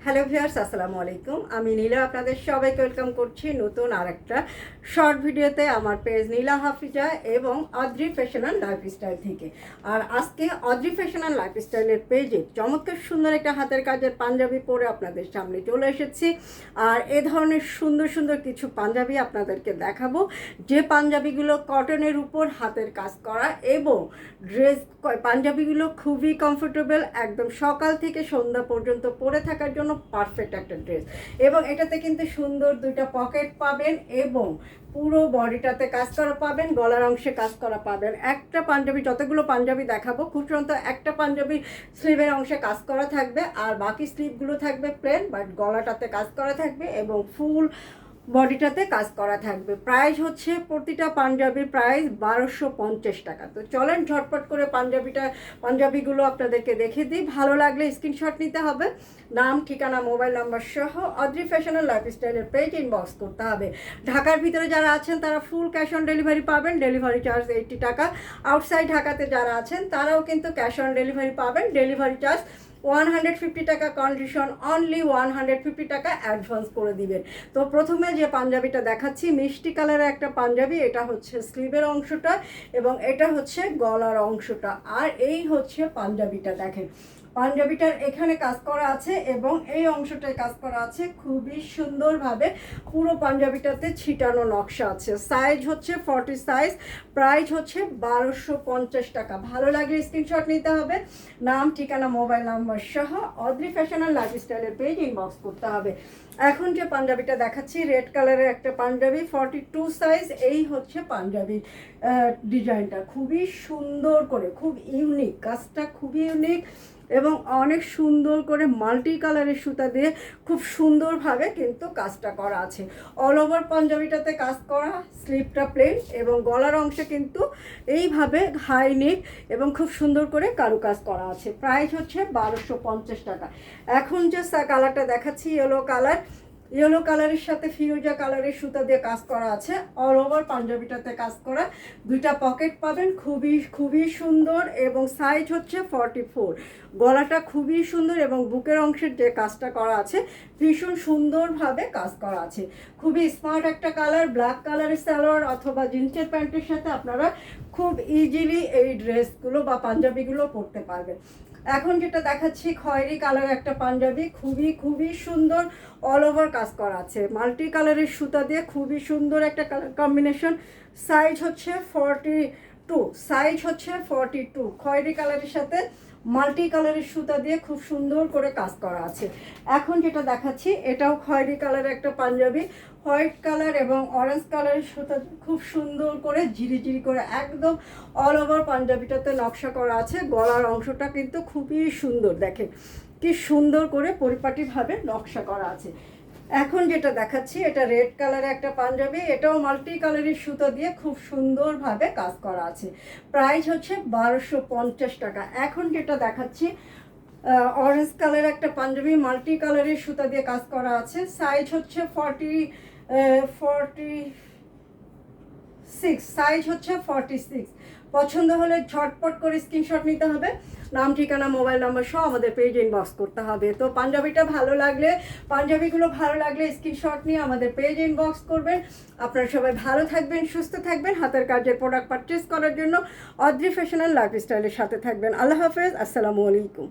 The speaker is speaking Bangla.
হ্যালো ভিউয়ার্স, আসসালামু আলাইকুম। আমি নীলা আপনাদের সবাইকে ওয়েলকাম করছি নতুন আরেকটা শর্ট ভিডিওতে আমার পেজ নীলা হাফিজা এবং অদ্রি ফ্যাশন অ্যান্ড লাইফস্টাইল থেকে। আর আজকে অদ্রি ফ্যাশন অ্যান্ড লাইফস্টাইলের পেজে চমৎকার সুন্দর একটা হাতের কাজের পাঞ্জাবি পরে আপনাদের সামনে চলে এসেছি। আর এ ধরনের সুন্দর সুন্দর কিছু পাঞ্জাবি আপনাদেরকে দেখাবো, যে পাঞ্জাবিগুলো কটনের উপর হাতের কাজ করা এবং পাঞ্জাবিগুলো খুবই কমফোর্টেবল, একদম সকাল থেকে সন্ধ্যা পর্যন্ত পরে থাকার জন্য পারফেক্ট একটা ড্রেস। এবং এটাতে কিন্তু সুন্দর দুইটা পকেট পাবেন এবং পুরো বডিটাতে কাজ করা পাবেন, গলার অংশে কাজ করা পাবেন। একটা পাঞ্জাবি, যতগুলো পাঞ্জাবি দেখাবো খুব সাধারণত একটা পাঞ্জাবি স্লিভের অংশে কাজ করা থাকবে আর বাকি স্লিভগুলো থাকবে প্লেন, বাট গলাটাতে কাজ করা থাকবে এবং ফুল বডিটাতে কাজ করা থাকবে। প্রাইস হচ্ছে প্রতিটা পাঞ্জাবির প্রাইস 1250 টাকা। তো চলেন ঝটপট করে পাঞ্জাবিগুলো আপনাদেরকে দেখে দিই। ভালো লাগলে স্ক্রিনশট নিতে হবে, নাম ঠিকানা মোবাইল নাম্বার সহ অদ্রি ফ্যাশন অ্যান্ড লাইফস্টাইলের পেজ ইনবক্স করতে হবে। ঢাকার ভিতরে যারা আছেন তারা ফুল ক্যাশ অন ডেলিভারি পাবেন, ডেলিভারি চার্জ 80 টাকা। আউটসাইড ঢাকাতে যারা আছেন তারাও কিন্তু ক্যাশ অন ডেলিভারি পাবেন, ডেলিভারি চার্জ 150 টাকা, কন্ডিশন অনলি 150 টাকা অ্যাডভান্স করে দিবেন। তো প্রথমে যে পাঞ্জাবিটা দেখাচ্ছি মিষ্টি কালারের একটা পাঞ্জাবি, এটা হচ্ছে স্লিভের অংশটা এবং এটা হচ্ছে গলার অংশটা। আর এই হচ্ছে পাঞ্জাবিটা, দেখেন পাঞ্জাবিটার এখানে কাজ করা আছে এবং এই অংশটায় কাজ করা আছে খুবই সুন্দরভাবে। পুরো পাঞ্জাবিটাতে ছিটানো নকশা আছে। সাইজ হচ্ছে 40 সাইজ, প্রাইস হচ্ছে 1250 টাকা। ভালো লাগলে স্ক্রিনশট নিতে হবে, নাম ঠিকানা মোবাইল নাম্বার সহ অদ্রি ফ্যাশন অ্যান্ড লাইফস্টাইলের পেজ ইনবক্স করতে হবে। এখন যে পাঞ্জাবিটা দেখাচ্ছি রেড কালারের একটা পাঞ্জাবি, 42 সাইজ। এই হচ্ছে পাঞ্জাবির ডিজাইনটা খুবই সুন্দর করে, খুব ইউনিক, কাজটা খুবই ইউনিক এবং অনেক সুন্দর করে মাল্টি কালারের সুতা দিয়ে খুব সুন্দরভাবে কিন্তু কাজটা করা আছে। অল ওভার পাঞ্জাবিটাতে কাজ করা, স্লিভটা প্লেন এবং গলার অংশে কিন্তু এইভাবে হাই নেক এবং খুব সুন্দর করে কারুকাজ করা আছে। প্রাইস হচ্ছে 1250 টাকা। এখন যে কালারটা দেখাচ্ছি ইয়েলো কালার, ইয়েলো কালারের সাথে ফিরোজা কালারের সুতা দিয়ে কাজ করা আছে। অল ওভার পাঞ্জাবিটাতে কাজ করা, দুইটা পকেট পাবেন, খুবই খুবই সুন্দর এবং সাইজ হচ্ছে 44। গলাটা খুবই সুন্দর এবং বুকের অংশের যে কাজটা করা আছে ভীষণ সুন্দরভাবে কাজ করা আছে। খুবই স্মার্ট একটা কালার, ব্ল্যাক কালারের সালোয়ার অথবা জিন্সের প্যান্টের সাথে আপনারা খুব ইজিলি এই ড্রেসগুলো বা পাঞ্জাবিগুলো পরতে পারবেন। এখন যেটা দেখাচ্ছি খয়েরি কালার একটা পাঞ্জাবি, খুবই খুবই সুন্দর, অল ওভার কাজ করা আছে মাল্টি কালারের সুতা দিয়ে, খুবই সুন্দর একটা কালার কম্বিনেশন। সাইজ হচ্ছে 42, সাইজ হচ্ছে 42। খয়েরি কালারের সাথে মাল্টি কালারের সুতা দিয়ে খুব সুন্দর করে কাজ করা আছে। এখন যেটা দেখাচ্ছি এটাও খয়েরি কালারের একটা পাঞ্জাবি, হোয়াইট কালার এবং অরেঞ্জ কালারের সুতা খুব সুন্দর করে ঝিরিঝিরি করে একদম অল ওভার পাঞ্জাবিটাতে নকশা করা আছে। গলার অংশটা কিন্তু খুবই সুন্দর, দেখেন কি সুন্দর করে পরিপাটিভাবে নকশা করা আছে। এখন যেটা দেখাচ্ছি এটা রেড কালারের একটা পাঞ্জাবি, এটাও মাল্টি কালারের সুতো দিয়ে খুব সুন্দরভাবে কাজ করা আছে। প্রাইস হচ্ছে 1250 টাকা। এখন যেটা দেখাচ্ছি অরেঞ্জ কালারের একটা পাঞ্জাবি, মাল্টি কালারের সুতা দিয়ে কাজ করা আছে। সাইজ হচ্ছে 46, সাইজ হচ্ছে 46। পছন্দ হলে ঝটপট করে স্ক্রিনশট নিতে হবে, নাম ঠিকানা মোবাইল নাম্বার সহ আমাদের পেজ ইনবক্স করতে হবে। তো পাঞ্জাবিগুলো ভালো লাগলে স্ক্রিনশট নিয়ে আমাদের পেজ ইনবক্স করবেন। আপনারা সবাই ভালো থাকবেন, সুস্থ থাকবেন। হাতের কাজের প্রোডাক্ট পারচেস করার জন্য অদ্রি ফ্যাশন অ্যান্ড লাইফস্টাইলের সাথে থাকবেন। আল্লাহ হাফেজ, আসসালামু আলাইকুম।